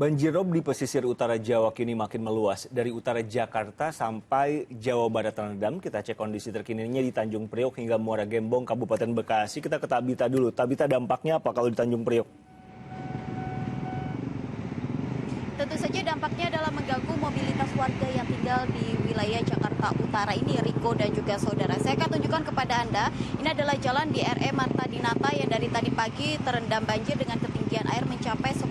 Banjirop di pesisir utara Jawa kini makin meluas. Dari utara Jakarta sampai Jawa Barat terendam. Kita cek kondisi terkininya di Tanjung Priok hingga Muara Gembong, Kabupaten Bekasi. Kita ke Tabita dulu. Tabita, dampaknya apa kalau di Tanjung Priok? Tentu saja dampaknya adalah mengganggu mobilitas warga yang tinggal di wilayah Jakarta Utara ini, Riko dan juga saudara. Saya akan tunjukkan kepada Anda, ini adalah jalan di RE Marta Dinata yang dari tadi pagi terendam banjir dengan ketinggian air mencapai 10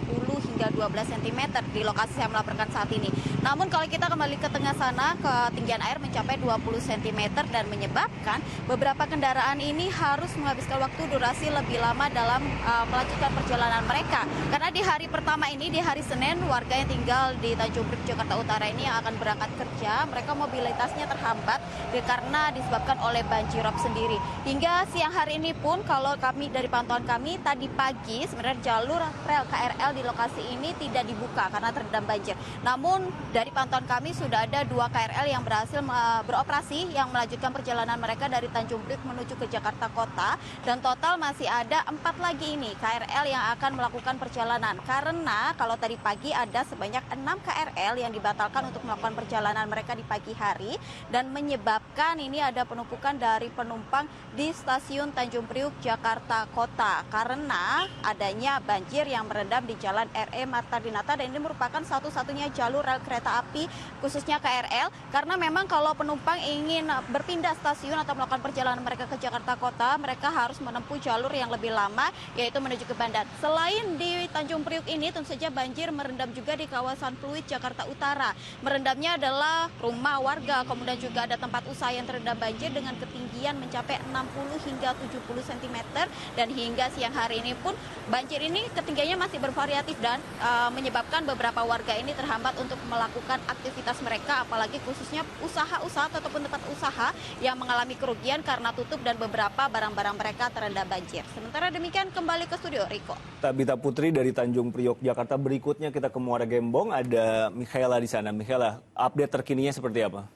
hingga 12 cm di lokasi saya melaporkan saat ini. Namun kalau kita kembali ke tengah sana, ketinggian air mencapai 20 cm dan menyebabkan beberapa kendaraan ini harus menghabiskan waktu durasi lebih lama dalam melanjutkan perjalanan mereka. Karena di hari pertama ini, di hari Senin, warga yang tinggal di Tanjung Priok, Jakarta Utara ini yang akan berangkat kerja, mereka mobilitasnya terhambat karena disebabkan oleh banjirop sendiri. Hingga siang hari ini pun, kalau kami dari pantauan kami tadi pagi, sebenarnya jalur rel KRL di lokasi ini tidak dibuka karena terendam banjir. Namun dari pantauan kami sudah ada 2 KRL yang berhasil beroperasi yang melanjutkan perjalanan mereka dari Tanjung Priok menuju ke Jakarta Kota, dan total masih ada 4 lagi ini KRL yang akan melakukan perjalanan. Karena kalau tadi pagi ada sebanyak 6 KRL yang dibatalkan untuk melakukan perjalanan mereka di pagi hari dan menyebabkan ini ada penumpukan dari penumpang di stasiun Tanjung Priok, Jakarta Kota karena adanya banjir yang merendam di jalan RE Marta Dinata, dan ini merupakan satu-satunya jalur rel kereta api khususnya KRL karena memang kalau penumpang ingin berpindah stasiun atau melakukan perjalanan mereka ke Jakarta Kota, mereka harus menempuh jalur yang lebih lama yaitu menuju ke Bandar. Selain di Tanjung Priok ini, tentu saja banjir merendam juga di kawasan Pluit, Jakarta Utara. Merendamnya adalah rumah warga, kemudian juga ada tempat usaha yang terendam banjir dengan ketinggian mencapai 60 hingga 70 cm, dan hingga siang hari ini pun banjir ini ketinggiannya masih bervariatif dan menyebabkan beberapa warga ini terhambat untuk melakukan aktivitas mereka, apalagi khususnya usaha-usaha ataupun tempat usaha yang mengalami kerugian karena tutup dan beberapa barang-barang mereka terendam banjir. Sementara demikian, kembali ke studio, Riko. Tabita Putri dari Tanjung Priok, Jakarta. Berikutnya kita ke Muara Gembong, ada Michaela di sana. Michaela, update terkininya seperti apa?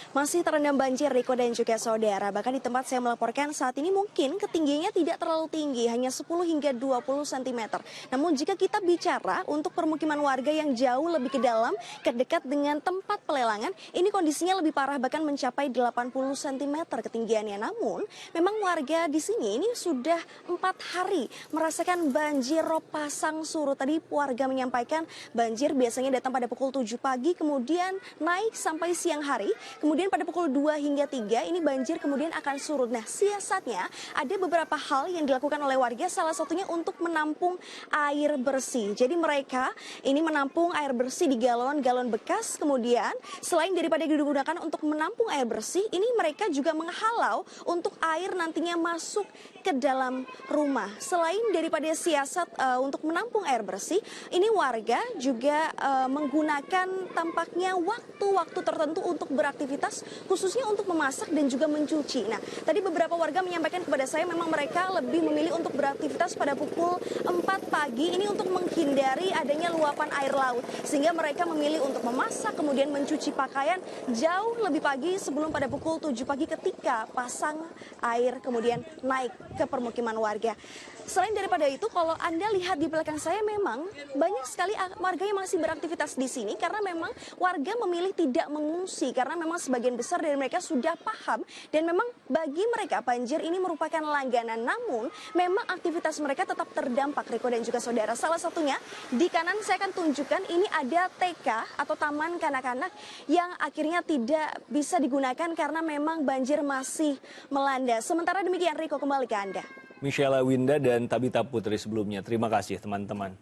Masih terendam banjir, Riko dan juga saudara. Bahkan di tempat saya melaporkan saat ini mungkin ketinggiannya tidak terlalu tinggi, hanya 10 hingga 20 cm. Namun jika kita bicara untuk permukiman warga yang jauh lebih ke dalam, dekat dengan tempat pelelangan, ini kondisinya lebih parah, bahkan mencapai 80 cm ketinggiannya. Namun memang warga di sini ini sudah 4 hari merasakan banjir rob pasang surut. Tadi warga menyampaikan banjir biasanya datang pada pukul 7 pagi, kemudian naik sampai siang hari, kemudian pada pukul 2 hingga 3 ini banjir kemudian akan surut. Nah, siasatnya ada beberapa hal yang dilakukan oleh warga, salah satunya untuk menampung air bersih. Jadi mereka ini menampung air bersih di galon-galon bekas, kemudian selain daripada digunakan untuk menampung air bersih, ini mereka juga menghalau untuk air nantinya masuk ke dalam rumah. Selain daripada siasat untuk menampung air bersih, ini warga juga menggunakan tampaknya waktu-waktu tertentu untuk beraktivitas, khususnya untuk memasak dan juga mencuci. Nah, tadi beberapa warga menyampaikan kepada saya memang mereka lebih memilih untuk beraktivitas pada pukul 4 pagi ini untuk menghindari adanya luapan air laut, sehingga mereka memilih untuk memasak kemudian mencuci pakaian jauh lebih pagi sebelum pada pukul 7 pagi ketika pasang air kemudian naik ke permukiman warga. Selain daripada itu, kalau Anda lihat di belakang saya memang banyak sekali warga yang masih beraktivitas di sini karena memang warga memilih tidak mengungsi karena memang sebagian besar dari mereka sudah paham dan memang bagi mereka banjir ini merupakan langganan. Namun memang aktivitas mereka tetap terdampak, Riko dan juga saudara. Salah satunya di kanan saya akan tunjukkan, ini ada TK atau taman kanak-kanak yang akhirnya tidak bisa digunakan karena memang banjir masih melanda. Sementara demikian, Riko, kembali ke Anda. Michaela Winda dan Tabita Putri sebelumnya. Terima kasih teman-teman.